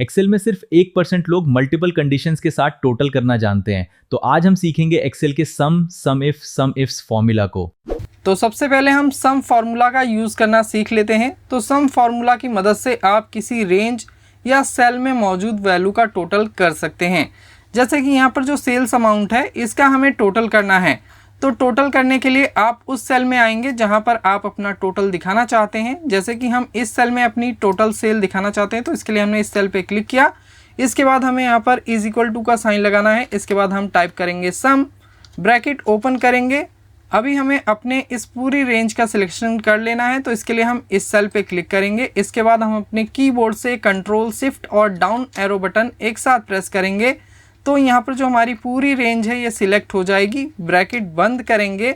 Excel में सिर्फ 1% लोग मल्टीपल कंडीशंस के साथ टोटल करना जानते हैं। तो आज हम सीखेंगे एक्सेल के सम इफ्स फॉर्मूला को। तो सबसे पहले हम सम फार्मूला का यूज़ करना सीख लेते हैं। तो सम फार्मूला की मदद से आप किसी रेंज या सेल में मौजूद वैल्यू का टोटल कर सकते हैं। जैसे कि यहाँ पर जो सेल्स अमाउंट है इसका हमें टोटल करना है। तो टोटल करने के लिए आप उस सेल में आएंगे जहाँ पर आप अपना टोटल दिखाना चाहते हैं। जैसे कि हम इस सेल में अपनी टोटल सेल दिखाना चाहते हैं, तो इसके लिए हमने इस सेल पे क्लिक किया। इसके बाद हमें यहाँ पर इज इक्वल टू का साइन लगाना है। इसके बाद हम टाइप करेंगे सम, ब्रैकेट ओपन करेंगे। अभी हमें अपने इस पूरी रेंज का सिलेक्शन कर लेना है, तो इसके लिए हम इस सेल पे क्लिक करेंगे। इसके बाद हम अपने कीबोर्ड से कंट्रोल शिफ्ट और डाउन एरो बटन एक साथ प्रेस करेंगे। तो यहाँ पर जो हमारी पूरी रेंज है ये सिलेक्ट हो जाएगी। ब्रैकेट बंद करेंगे,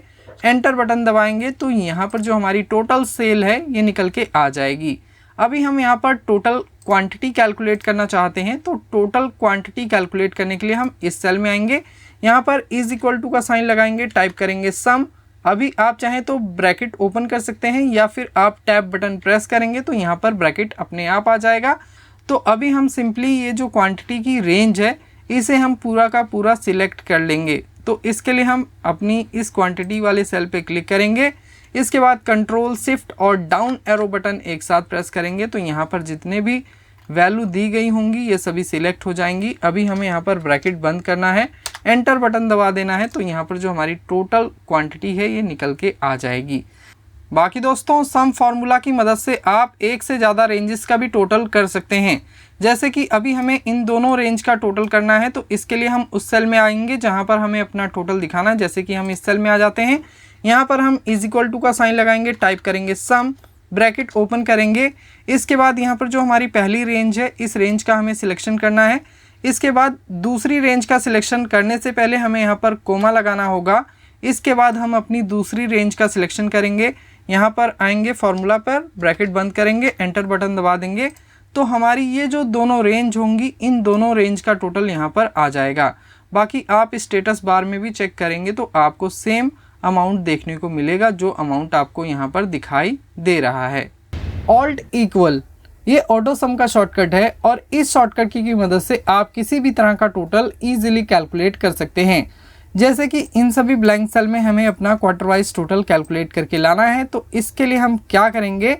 एंटर बटन दबाएंगे, तो यहाँ पर जो हमारी टोटल सेल है ये निकल के आ जाएगी। अभी हम यहाँ पर टोटल क्वांटिटी कैलकुलेट करना चाहते हैं। तो टोटल क्वांटिटी कैलकुलेट करने के लिए हम इस सेल में आएंगे, यहाँ पर इज इक्वल टू का साइन लगाएंगे, टाइप करेंगे सम। अभी आप चाहें तो ब्रैकेट ओपन कर सकते हैं या फिर आप टैब बटन प्रेस करेंगे तो यहाँ पर ब्रैकेट अपने आप आ जाएगा। तो अभी हम सिंपली ये जो क्वांटिटी की रेंज है इसे हम पूरा का पूरा सिलेक्ट कर लेंगे। तो इसके लिए हम अपनी इस क्वांटिटी वाले सेल पे क्लिक करेंगे। इसके बाद कंट्रोल शिफ्ट और डाउन एरो बटन एक साथ प्रेस करेंगे, तो यहाँ पर जितने भी वैल्यू दी गई होंगी ये सभी सिलेक्ट हो जाएंगी। अभी हमें यहाँ पर ब्रैकेट बंद करना है, एंटर बटन दबा देना है, तो यहाँ पर जो हमारी टोटल क्वांटिटी है ये निकल के आ जाएगी। बाकी दोस्तों, सम फार्मूला की मदद से आप एक से ज़्यादा रेंजेस का भी टोटल कर सकते हैं। जैसे कि अभी हमें इन दोनों रेंज का टोटल करना है, तो इसके लिए हम उस सेल में आएंगे जहां पर हमें अपना टोटल दिखाना है। जैसे कि हम इस सेल में आ जाते हैं, यहां पर हम इज इक्वल टू का साइन लगाएंगे, टाइप करेंगे सम, ब्रैकेट ओपन करेंगे। इसके बाद यहाँ पर जो हमारी पहली रेंज है इस रेंज का हमें सिलेक्शन करना है। इसके बाद दूसरी रेंज का सिलेक्शन करने से पहले हमें यहाँ पर कोमा लगाना होगा। इसके बाद हम अपनी दूसरी रेंज का सिलेक्शन करेंगे, यहाँ पर आएंगे फार्मूला पर, ब्रैकेट बंद करेंगे, एंटर बटन दबा देंगे, तो हमारी ये जो दोनों रेंज होंगी इन दोनों रेंज का टोटल यहाँ पर आ जाएगा। बाकी आप स्टेटस बार में भी चेक करेंगे तो आपको सेम अमाउंट देखने को मिलेगा जो अमाउंट आपको यहाँ पर दिखाई दे रहा है। ऑल्ट इक्वल ये ऑटो सम का शॉर्टकट है और इस शॉर्टकट की मदद से आप किसी भी तरह का टोटल ईजिली कैलकुलेट कर सकते हैं। जैसे कि इन सभी ब्लैंक सेल में हमें अपना क्वार्टर वाइज टोटल कैलकुलेट करके लाना है। तो इसके लिए हम क्या करेंगे,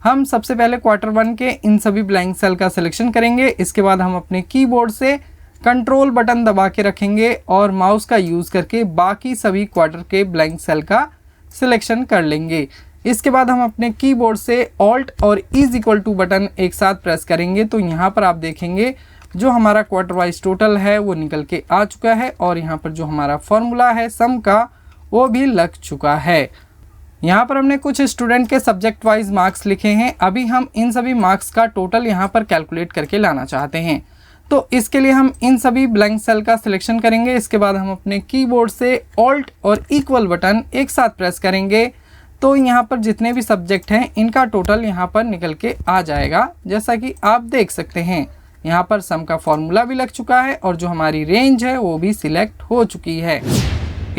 हम सबसे पहले क्वार्टर वन के इन सभी ब्लैंक सेल का सिलेक्शन करेंगे। इसके बाद हम अपने कीबोर्ड से कंट्रोल बटन दबा के रखेंगे और माउस का यूज़ करके बाकी सभी क्वार्टर के ब्लैंक सेल का सिलेक्शन कर लेंगे। इसके बाद हम अपने कीबोर्ड से ऑल्ट और इज इक्वल टू बटन एक साथ प्रेस करेंगे, तो यहाँ पर आप देखेंगे जो हमारा क्वार्टर वाइज टोटल है वो निकल के आ चुका है और यहाँ पर जो हमारा फॉर्मूला है सम का वो भी लग चुका है। यहाँ पर हमने कुछ स्टूडेंट के सब्जेक्ट वाइज मार्क्स लिखे हैं। अभी हम इन सभी मार्क्स का टोटल यहाँ पर कैलकुलेट करके लाना चाहते हैं। तो इसके लिए हम इन सभी ब्लैंक सेल का सिलेक्शन करेंगे। इसके बाद हम अपने कीबोर्ड से ऑल्ट और इक्वल बटन एक साथ प्रेस करेंगे, तो यहाँ पर जितने भी सब्जेक्ट हैं इनका टोटल यहाँ पर निकल के आ जाएगा। जैसा कि आप देख सकते हैं यहाँ पर सम का फॉर्मूला भी लग चुका है और जो हमारी रेंज है वो भी सिलेक्ट हो चुकी है।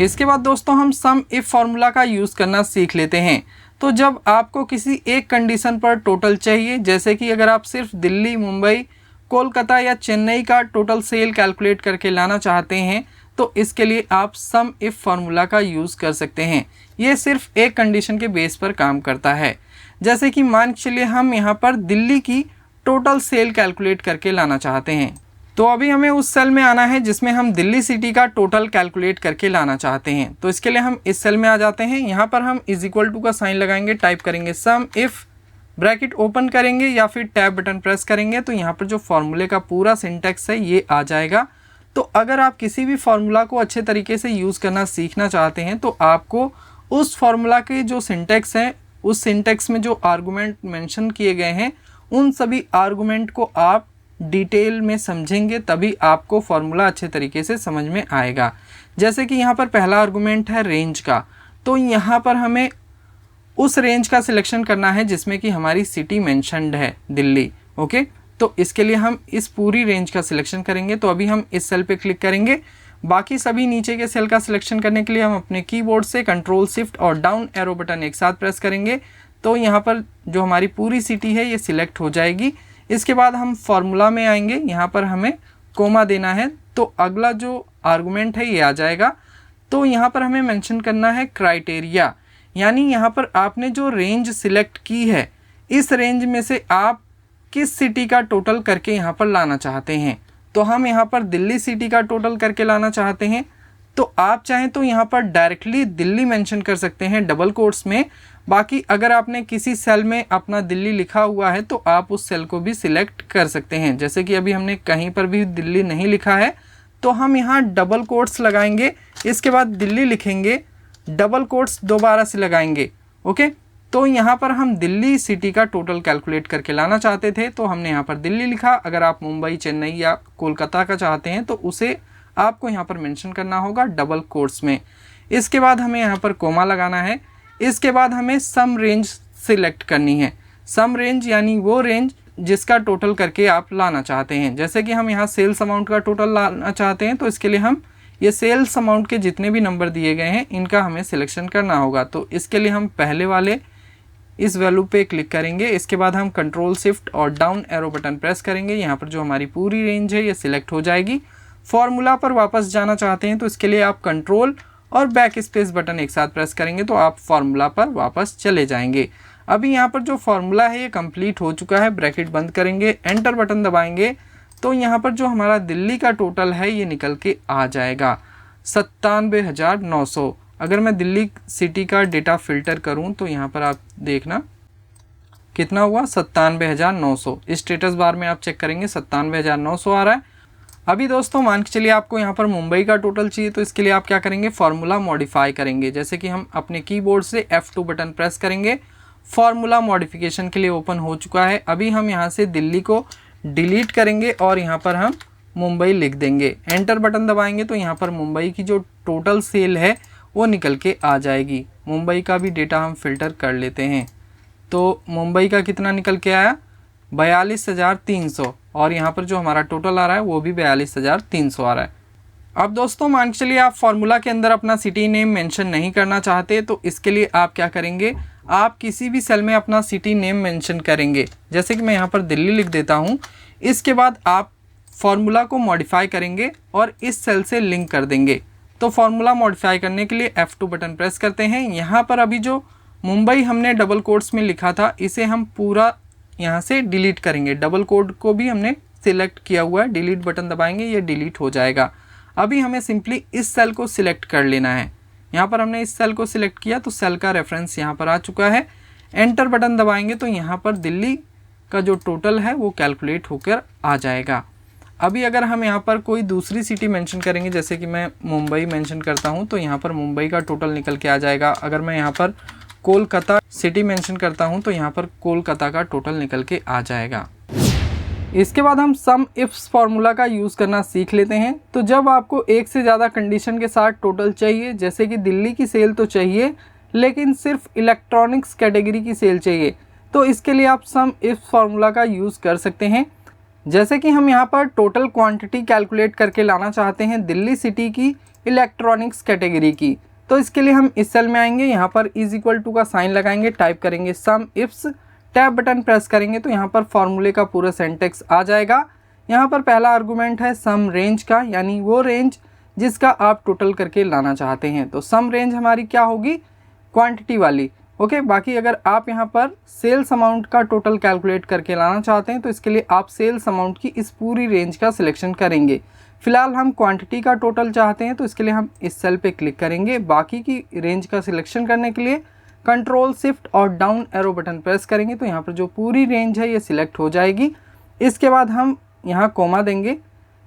इसके बाद दोस्तों हम सम इफ फॉर्मूला का यूज़ करना सीख लेते हैं। तो जब आपको किसी एक कंडीशन पर टोटल चाहिए, जैसे कि अगर आप सिर्फ दिल्ली, मुंबई, कोलकाता या चेन्नई का टोटल सेल कैलकुलेट करके लाना चाहते हैं, तो इसके लिए आप सम इफ फार्मूला का यूज़ कर सकते हैं। ये सिर्फ एक कंडीशन के बेस पर काम करता है। जैसे कि मान के चलिए हम यहाँ पर दिल्ली की टोटल सेल कैलकुलेट करके लाना चाहते हैं, तो अभी हमें उस सेल में आना है जिसमें हम दिल्ली सिटी का टोटल कैलकुलेट करके लाना चाहते हैं। तो इसके लिए हम इस सेल में आ जाते हैं, यहाँ पर हम इज इक्वल टू का साइन लगाएंगे, टाइप करेंगे सम इफ, ब्रैकेट ओपन करेंगे या फिर टैब बटन प्रेस करेंगे, तो यहाँ पर जो फॉर्मूले का पूरा सिंटेक्स है ये आ जाएगा। तो अगर आप किसी भी फार्मूला को अच्छे तरीके से यूज़ करना सीखना चाहते हैं तो आपको उस फार्मूला के जो सिंटेक्स है, उस सिंटेक्स में जो आर्गूमेंट मेंशन किए गए हैं उन सभी आर्गूमेंट को आप डिटेल में समझेंगे, तभी आपको फार्मूला अच्छे तरीके से समझ में आएगा। जैसे कि यहाँ पर पहला आर्गूमेंट है रेंज का, तो यहाँ पर हमें उस रेंज का सिलेक्शन करना है जिसमें कि हमारी सिटी मेंशन्ड है दिल्ली। ओके, तो इसके लिए हम इस पूरी रेंज का सिलेक्शन करेंगे। तो अभी हम इस सेल पे क्लिक करेंगे। बाकी सभी नीचे के सेल का सिलेक्शन करने के लिए हम अपने कीबोर्ड से कंट्रोल शिफ्ट और डाउन एरो बटन एक साथ प्रेस करेंगे, तो यहाँ पर जो हमारी पूरी सिटी है ये सिलेक्ट हो जाएगी। इसके बाद हम फॉर्मूला में आएंगे, यहाँ पर हमें कोमा देना है, तो अगला जो आर्गुमेंट है ये आ जाएगा। तो यहाँ पर हमें मेंशन करना है क्राइटेरिया, यानी यहाँ पर आपने जो रेंज सिलेक्ट की है इस रेंज में से आप किस सिटी का टोटल करके यहाँ पर लाना चाहते हैं। तो हम यहाँ पर दिल्ली सिटी का टोटल करके लाना चाहते हैं, तो आप चाहें तो यहाँ पर डायरेक्टली दिल्ली मेंशन कर सकते हैं डबल कोट्स में। बाकी अगर आपने किसी सेल में अपना दिल्ली लिखा हुआ है तो आप उस सेल को भी सिलेक्ट कर सकते हैं। जैसे कि अभी हमने कहीं पर भी दिल्ली नहीं लिखा है तो हम यहाँ डबल कोट्स लगाएंगे, इसके बाद दिल्ली लिखेंगे, डबल कोट्स दोबारा से लगाएंगे। ओके, तो यहाँ पर हम दिल्ली सिटी का टोटल कैलकुलेट करके लाना चाहते थे तो हमने यहाँ पर दिल्ली लिखा। अगर आप मुंबई, चेन्नई या कोलकाता का चाहते हैं तो उसे आपको यहाँ पर मेंशन करना होगा डबल कोट्स में। इसके बाद हमें यहाँ पर कोमा लगाना है। इसके बाद हमें सम रेंज सिलेक्ट करनी है। सम रेंज यानी वो रेंज जिसका टोटल करके आप लाना चाहते हैं। जैसे कि हम यहाँ सेल्स अमाउंट का टोटल लाना चाहते हैं तो इसके लिए हम ये सेल्स अमाउंट के जितने भी नंबर दिए गए हैं इनका हमें सिलेक्शन करना होगा। तो इसके लिए हम पहले वाले इस वैल्यू पे क्लिक करेंगे। इसके बाद हम कंट्रोल शिफ्ट और डाउन एरो बटन प्रेस करेंगे। यहाँ पर जो हमारी पूरी रेंज है ये सिलेक्ट हो जाएगी। फॉर्मूला पर वापस जाना चाहते हैं तो इसके लिए आप कंट्रोल और बैक स्पेस बटन एक साथ प्रेस करेंगे तो आप फॉर्मूला पर वापस चले जाएंगे। अभी यहाँ पर जो फॉर्मूला है ये कंप्लीट हो चुका है। ब्रैकेट बंद करेंगे, एंटर बटन दबाएंगे तो यहाँ पर जो हमारा दिल्ली का टोटल है ये निकल के आ जाएगा 97,900। अगर मैं दिल्ली सिटी का डेटा फिल्टर करूं तो यहाँ पर आप देखना कितना हुआ 97,900। स्टेटस बार में आप चेक करेंगे 97,900 आ रहा है। अभी दोस्तों मान के चलिए आपको यहाँ पर मुंबई का टोटल चाहिए तो इसके लिए आप क्या करेंगे, फार्मूला मॉडिफाई करेंगे। जैसे कि हम अपने कीबोर्ड से F2 बटन प्रेस करेंगे। फार्मूला मॉडिफिकेशन के लिए ओपन हो चुका है। अभी हम यहाँ से दिल्ली को डिलीट करेंगे और यहाँ पर हम मुंबई लिख देंगे। एंटर बटन दबाएंगे तो यहाँ पर मुंबई की जो टोटल सेल है वो निकल के आ जाएगी। मुंबई का भी डेटा हम फिल्टर कर लेते हैं। तो मुंबई का कितना निकल के आया 42,300 और यहाँ पर जो हमारा टोटल आ रहा है वो भी 42,300 आ रहा है। अब दोस्तों मान के चलिए आप फॉर्मूला के अंदर अपना सिटी नेम मेंशन नहीं करना चाहते तो इसके लिए आप क्या करेंगे, आप किसी भी सेल में अपना सिटी नेम मेंशन करेंगे। जैसे कि मैं यहाँ पर दिल्ली लिख देता हूँ। इसके बाद आप फॉर्मूला को मॉडिफाई करेंगे और इस सेल से लिंक कर देंगे। तो फॉर्मूला मॉडिफाई करने के लिए F2 बटन प्रेस करते हैं। यहाँ पर अभी जो मुंबई हमने डबल कोट्स में लिखा था इसे हम पूरा यहाँ से डिलीट करेंगे। डबल कोट को भी हमने सिलेक्ट किया हुआ है, डिलीट बटन दबाएंगे ये डिलीट हो जाएगा। अभी हमें सिंपली इस सेल को सिलेक्ट कर लेना है। यहाँ पर हमने इस सेल को सिलेक्ट किया तो सेल का रेफरेंस यहाँ पर आ चुका है। एंटर बटन दबाएंगे तो यहाँ पर दिल्ली का जो टोटल है वो कैलकुलेट होकर आ जाएगा। अभी अगर हम यहाँ पर कोई दूसरी सिटी मेंशन करेंगे, जैसे कि मैं मुंबई मेंशन करता हूँ तो यहाँ पर मुंबई का टोटल निकल के आ जाएगा। अगर मैं यहाँ पर कोलकाता सिटी मेंशन करता हूँ तो यहाँ पर कोलकाता का टोटल निकल के आ जाएगा। इसके बाद हम सम इफ्स फार्मूला का यूज़ करना सीख लेते हैं। तो जब आपको एक से ज़्यादा कंडीशन के साथ टोटल चाहिए, जैसे कि दिल्ली की सेल तो चाहिए लेकिन सिर्फ इलेक्ट्रॉनिक्स कैटेगरी की सेल चाहिए, तो इसके लिए आप सम इफ्स फार्मूला का यूज़ कर सकते हैं। जैसे कि हम यहाँ पर टोटल क्वांटिटी कैलकुलेट करके लाना चाहते हैं दिल्ली सिटी की इलेक्ट्रॉनिक्स कैटेगरी की, तो इसके लिए हम इस सेल में आएंगे, यहाँ पर =टू का साइन लगाएंगे, टाइप करेंगे सम इफ्स, टैब बटन प्रेस करेंगे तो यहाँ पर फॉर्मूले का पूरा सेंटेक्स आ जाएगा। यहाँ पर पहला आर्गूमेंट है सम रेंज का, यानी वो रेंज जिसका आप टोटल करके लाना चाहते हैं। तो सम रेंज हमारी क्या होगी, क्वांटिटी वाली। ओके, बाकी अगर आप यहाँ पर सेल्स अमाउंट का टोटल कैलकुलेट करके लाना चाहते हैं तो इसके लिए आप सेल्स अमाउंट की इस पूरी रेंज का सिलेक्शन करेंगे। फिलहाल हम क्वांटिटी का टोटल चाहते हैं तो इसके लिए हम इस सेल पे क्लिक करेंगे। बाकी की रेंज का सिलेक्शन करने के लिए कंट्रोल शिफ्ट और डाउन एरो बटन प्रेस करेंगे तो यहाँ पर जो पूरी रेंज है ये सिलेक्ट हो जाएगी। इसके बाद हम यहाँ कोमा देंगे।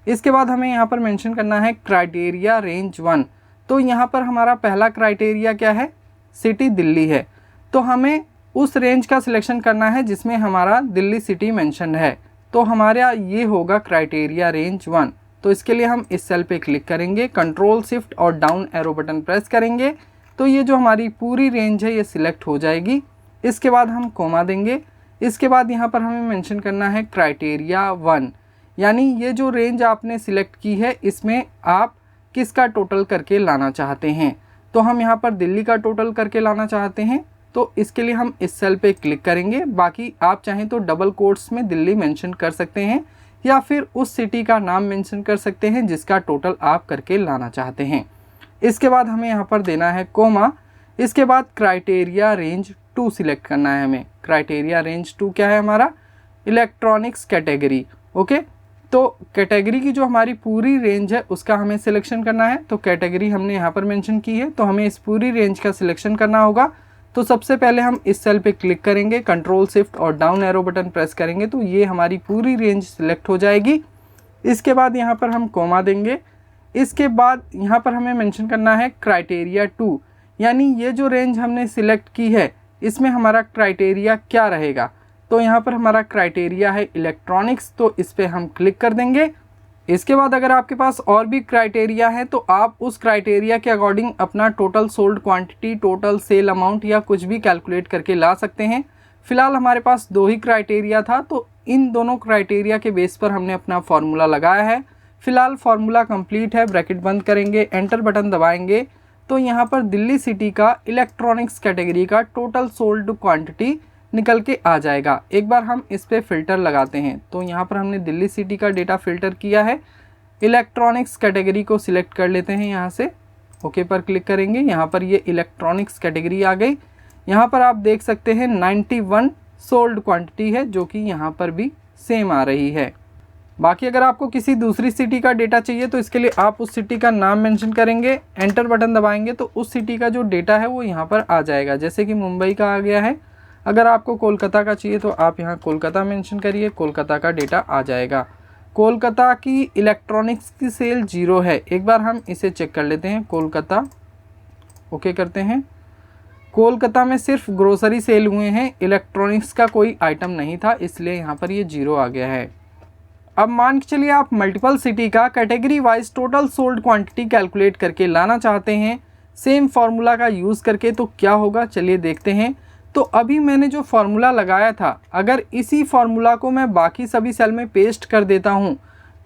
इसके बाद हमें यहाँ पर मेंशन करना है क्राइटेरिया रेंज 1। तो यहाँ पर हमारा पहला क्राइटेरिया क्या है, सिटी दिल्ली है, तो हमें उस रेंज का सिलेक्शन करना है जिसमें हमारा दिल्ली सिटी मेंशन है। तो हमारा ये होगा क्राइटेरिया रेंज 1। तो इसके लिए हम इस सेल पे क्लिक करेंगे, कंट्रोल शिफ्ट और डाउन एरो बटन प्रेस करेंगे तो ये जो हमारी पूरी रेंज है ये सिलेक्ट हो जाएगी। इसके बाद हम कोमा देंगे। इसके बाद यहाँ पर हमें मेंशन करना है क्राइटेरिया 1, यानी ये जो रेंज आपने सिलेक्ट की है इसमें आप किसका टोटल करके लाना चाहते हैं। तो हम यहाँ पर दिल्ली का टोटल करके लाना चाहते हैं तो इसके लिए हम इस सेल पे क्लिक करेंगे। बाकी आप चाहें तो डबल कोट्स में दिल्ली मेंशन कर सकते हैं या फिर उस सिटी का नाम मेंशन कर सकते हैं जिसका टोटल आप करके लाना चाहते हैं। इसके बाद हमें यहाँ पर देना है कोमा। इसके बाद क्राइटेरिया रेंज 2 सिलेक्ट करना है हमें। क्राइटेरिया रेंज 2 क्या है हमारा? Electronics category. ओके, तो कैटेगरी की जो हमारी पूरी रेंज है उसका हमें सिलेक्शन करना है। तो कैटेगरी हमने यहाँ पर मेंशन की है, तो हमें इस पूरी रेंज का सिलेक्शन करना होगा। तो सबसे पहले हम इस सेल पे क्लिक करेंगे, कंट्रोल शिफ्ट और डाउन एरो बटन प्रेस करेंगे तो ये हमारी पूरी रेंज सिलेक्ट हो जाएगी। इसके बाद यहाँ पर हम कोमा देंगे। इसके बाद यहाँ पर हमें मेंशन करना है क्राइटेरिया 2, यानी ये जो रेंज हमने सिलेक्ट की है इसमें हमारा क्राइटेरिया क्या रहेगा। तो यहाँ पर हमारा क्राइटेरिया है इलेक्ट्रॉनिक्स, तो इस पर हम क्लिक कर देंगे। इसके बाद अगर आपके पास और भी क्राइटेरिया है तो आप उस क्राइटेरिया के अकॉर्डिंग अपना total sold quantity, total sale amount या कुछ भी कैलकुलेट करके ला सकते हैं। फिलहाल हमारे पास 2 ही क्राइटेरिया था, तो इन दोनों क्राइटेरिया के बेस पर हमने अपना फॉर्मूला लगाया है। फिलहाल फॉर्मूला कंप्लीट है। ब्रैकेट बंद करेंगे, एंटर बटन दबाएंगे तो यहाँ पर दिल्ली सिटी का इलेक्ट्रॉनिक्स कैटेगरी का टोटल सोल्ड क्वांटिटी निकल के आ जाएगा। एक बार हम इस पर फ़िल्टर लगाते हैं, तो यहाँ पर हमने दिल्ली सिटी का डेटा फ़िल्टर किया है। इलेक्ट्रॉनिक्स कैटेगरी को सिलेक्ट कर लेते हैं, यहाँ से ओके पर क्लिक करेंगे। यहाँ पर ये इलेक्ट्रॉनिक्स कैटेगरी आ गई। यहाँ पर आप देख सकते हैं 91 सोल्ड क्वांटिटी है, जो कि यहाँ पर भी सेम आ रही है। बाकी अगर आपको किसी दूसरी सिटी का डेटा चाहिए तो इसके लिए आप उस सिटी का नाम मेंशन करेंगे, एंटर बटन दबाएंगे तो उस सिटी का जो डेटा है वो यहाँ पर आ जाएगा। जैसे कि मुंबई का आ गया है। अगर आपको कोलकाता का चाहिए तो आप यहाँ कोलकाता मेंशन करिए, कोलकाता का डेटा आ जाएगा। कोलकाता की इलेक्ट्रॉनिक्स की सेल 0 है। एक बार हम इसे चेक कर लेते हैं। कोलकाता ओके करते हैं। कोलकाता में सिर्फ ग्रोसरी सेल हुए हैं, इलेक्ट्रॉनिक्स का कोई आइटम नहीं था, इसलिए यहाँ पर ये 0 आ गया है। अब मान के चलिए आप मल्टीपल सिटी का category wise total sold quantity calculate करके लाना चाहते हैं सेम फार्मूला का यूज़ करके, तो क्या होगा चलिए देखते हैं। तो अभी मैंने जो फार्मूला लगाया था, अगर इसी फार्मूला को मैं बाकी सभी सेल में पेस्ट कर देता हूँ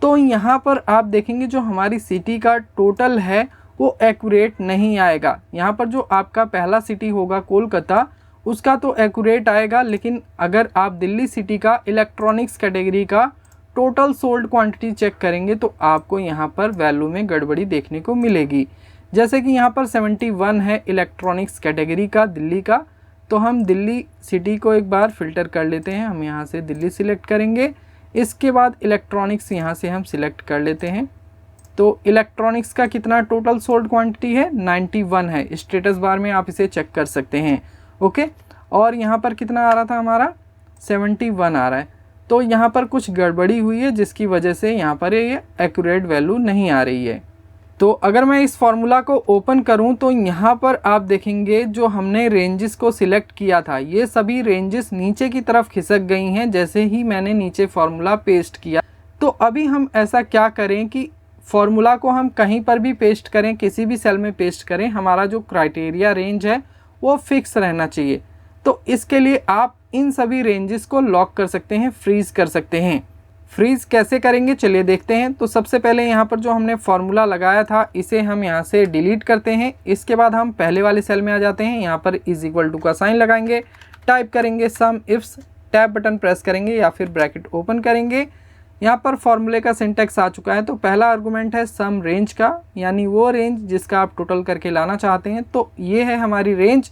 तो यहाँ पर आप देखेंगे जो हमारी सिटी का टोटल है वो एक्यूरेट नहीं आएगा। यहाँ पर जो आपका पहला सिटी होगा कोलकाता, उसका तो एक्यूरेट आएगा, लेकिन अगर आप दिल्ली सिटी का इलेक्ट्रॉनिक्स कैटेगरी का टोटल सोल्ड क्वांटिटी चेक करेंगे तो आपको यहाँ पर वैल्यू में गड़बड़ी देखने को मिलेगी। जैसे कि यहाँ पर 71 है इलेक्ट्रॉनिक्स कैटेगरी का दिल्ली का, तो हम दिल्ली सिटी को एक बार फ़िल्टर कर लेते हैं। हम यहाँ से दिल्ली सिलेक्ट करेंगे। इसके बाद इलेक्ट्रॉनिक्स यहाँ से हम सिलेक्ट कर लेते हैं। तो इलेक्ट्रॉनिक्स का कितना टोटल सोल्ड क्वांटिटी है? 91 है। स्टेटस बार में आप इसे चेक कर सकते हैं। ओके, और यहाँ पर कितना आ रहा था हमारा? 71 आ रहा है। तो यहाँ पर कुछ गड़बड़ी हुई है जिसकी वजह से यहाँ पर ये एक्यूरेट वैल्यू नहीं आ रही है। तो अगर मैं इस फार्मूला को ओपन करूं तो यहाँ पर आप देखेंगे जो हमने रेंजेस को सिलेक्ट किया था ये सभी रेंजेस नीचे की तरफ खिसक गई हैं जैसे ही मैंने नीचे फार्मूला पेस्ट किया। तो अभी हम ऐसा क्या करें कि फार्मूला को हम कहीं पर भी पेस्ट करें, किसी भी सेल में पेस्ट करें, हमारा जो क्राइटेरिया रेंज है वो फिक्स रहना चाहिए। तो इसके लिए आप इन सभी रेंजेस को लॉक कर सकते हैं, फ्रीज़ कर सकते हैं। फ्रीज़ कैसे करेंगे चलिए देखते हैं। तो सबसे पहले यहाँ पर जो हमने फार्मूला लगाया था इसे हम यहाँ से डिलीट करते हैं। इसके बाद हम पहले वाले सेल में आ जाते हैं। यहाँ पर == का साइन लगाएंगे, टाइप करेंगे सम इफ्स, टैब बटन प्रेस करेंगे या फिर ब्रैकेट ओपन करेंगे। यहाँ पर फार्मूले का सिंटैक्स आ चुका है। तो पहला आर्गूमेंट है सम रेंज का, यानी वो रेंज जिसका आप टोटल करके लाना चाहते हैं। तो ये है हमारी रेंज।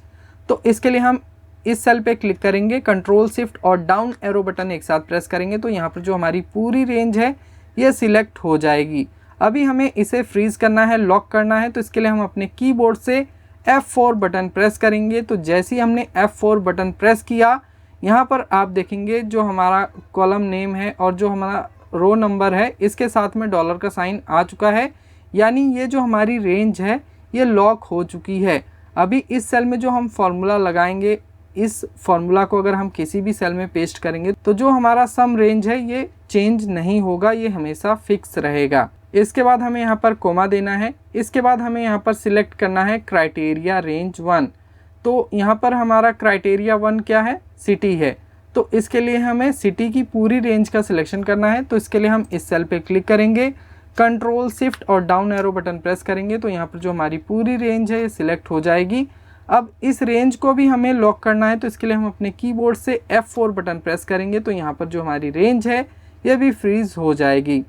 तो इसके लिए हम इस सेल पे क्लिक करेंगे, कंट्रोल शिफ्ट और डाउन एरो बटन एक साथ प्रेस करेंगे तो यहाँ पर जो हमारी पूरी रेंज है ये सिलेक्ट हो जाएगी। अभी हमें इसे फ्रीज़ करना है, लॉक करना है। तो इसके लिए हम अपने कीबोर्ड से F4 बटन प्रेस करेंगे। तो जैसे ही हमने F4 बटन प्रेस किया, यहाँ पर आप देखेंगे जो हमारा कॉलम नेम है और जो हमारा रो नंबर है इसके साथ में डॉलर का साइन आ चुका है, यानी ये जो हमारी रेंज है ये लॉक हो चुकी है। अभी इस सेल में जो हम फार्मूला लगाएंगे, इस फार्मूला को अगर हम किसी भी सेल में पेस्ट करेंगे तो जो हमारा सम रेंज है ये चेंज नहीं होगा, ये हमेशा फिक्स रहेगा। इसके बाद हमें यहाँ पर कोमा देना है। इसके बाद हमें यहाँ पर सिलेक्ट करना है क्राइटेरिया रेंज 1। तो यहाँ पर हमारा क्राइटेरिया 1 क्या है? सिटी है। तो इसके लिए हमें सिटी की पूरी रेंज का सिलेक्शन करना है। तो इसके लिए हम इस सेल पे क्लिक करेंगे, कंट्रोल शिफ्ट और डाउन एरो बटन प्रेस करेंगे तो यहाँ पर जो हमारी पूरी रेंज है ये सिलेक्ट हो जाएगी। अब इस रेंज को भी हमें लॉक करना है, तो इसके लिए हम अपने कीबोर्ड से F4 बटन प्रेस करेंगे तो यहाँ पर जो हमारी रेंज है ये भी फ्रीज़ हो जाएगी।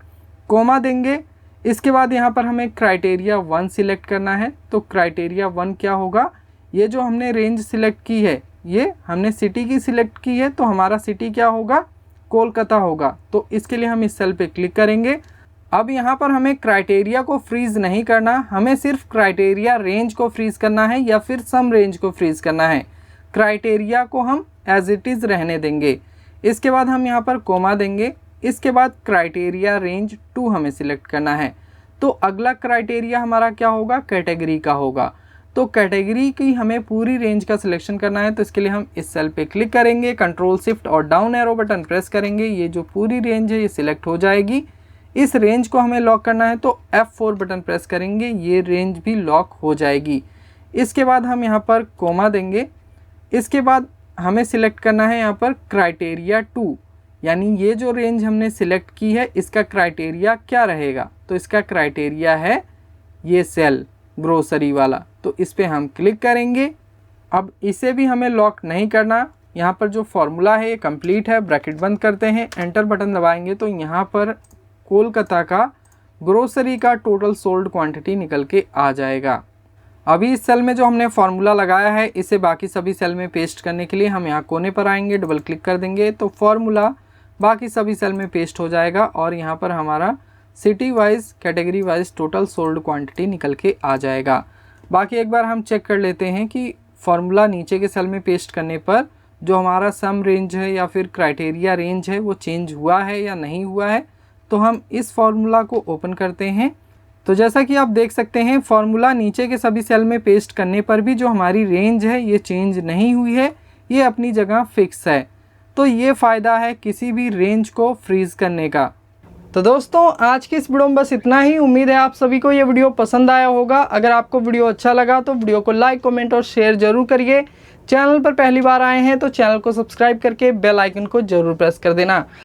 कोमा देंगे, इसके बाद यहाँ पर हमें क्राइटेरिया 1 सिलेक्ट करना है। तो क्राइटेरिया 1 क्या होगा, ये जो हमने रेंज सिलेक्ट की है ये हमने सिटी की सिलेक्ट की है, तो हमारा सिटी क्या होगा, कोलकाता होगा। तो इसके लिए हम इस सेल पे क्लिक करेंगे। अब यहाँ पर हमें क्राइटेरिया को फ्रीज़ नहीं करना, हमें सिर्फ क्राइटेरिया रेंज को फ्रीज़ करना है या फिर सम रेंज को फ्रीज़ करना है। क्राइटेरिया को हम एज इट इज़ रहने देंगे। इसके बाद हम यहाँ पर कोमा देंगे, इसके बाद क्राइटेरिया रेंज 2 हमें सिलेक्ट करना है। तो अगला क्राइटेरिया हमारा क्या होगा, कैटेगरी का होगा। तो कैटेगरी की हमें पूरी रेंज का सिलेक्शन करना है, तो इसके लिए हम इस सेल पे क्लिक करेंगे, कंट्रोल शिफ्ट और डाउन एरो बटन प्रेस करेंगे, ये जो पूरी रेंज है ये सिलेक्ट हो जाएगी। इस रेंज को हमें लॉक करना है तो F4 बटन प्रेस करेंगे, ये रेंज भी लॉक हो जाएगी। इसके बाद हम यहाँ पर कोमा देंगे, इसके बाद हमें सिलेक्ट करना है यहाँ पर क्राइटेरिया 2, यानी ये जो रेंज हमने सिलेक्ट की है इसका क्राइटेरिया क्या रहेगा। तो इसका क्राइटेरिया है ये सेल ग्रोसरी वाला, तो इस पर हम क्लिक करेंगे। अब इसे भी हमें लॉक नहीं करना, यहाँ पर जो फॉर्मूला है ये कंप्लीट है, ब्रैकेट बंद करते हैं, एंटर बटन दबाएंगे तो यहाँ पर कोलकाता का ग्रोसरी का टोटल सोल्ड क्वांटिटी निकल के आ जाएगा। अभी इस सेल में जो हमने फार्मूला लगाया है इसे बाकी सभी सेल में पेस्ट करने के लिए हम यहाँ कोने पर आएंगे, डबल क्लिक कर देंगे तो फार्मूला बाकी सभी सेल में पेस्ट हो जाएगा और यहाँ पर हमारा city wise category wise total sold quantity निकल के आ जाएगा। बाकी एक बार हम चेक कर लेते हैं कि फार्मूला नीचे के सेल में पेस्ट करने पर जो हमारा सम रेंज है या फिर क्राइटेरिया रेंज है वो चेंज हुआ है या नहीं हुआ है। तो हम इस फार्मूला को ओपन करते हैं, तो जैसा कि आप देख सकते हैं फार्मूला नीचे के सभी सेल में पेस्ट करने पर भी जो हमारी रेंज है ये चेंज नहीं हुई है, ये अपनी जगह फिक्स है। तो ये फ़ायदा है किसी भी रेंज को फ्रीज़ करने का। तो दोस्तों आज की इस वीडियो में बस इतना ही। उम्मीद है आप सभी को ये वीडियो पसंद आया होगा। अगर आपको वीडियो अच्छा लगा तो वीडियो को लाइक, कमेंट और शेयर जरूर करिए। चैनल पर पहली बार आए हैं तो चैनल को सब्सक्राइब करके बेल आइकन को जरूर प्रेस कर देना।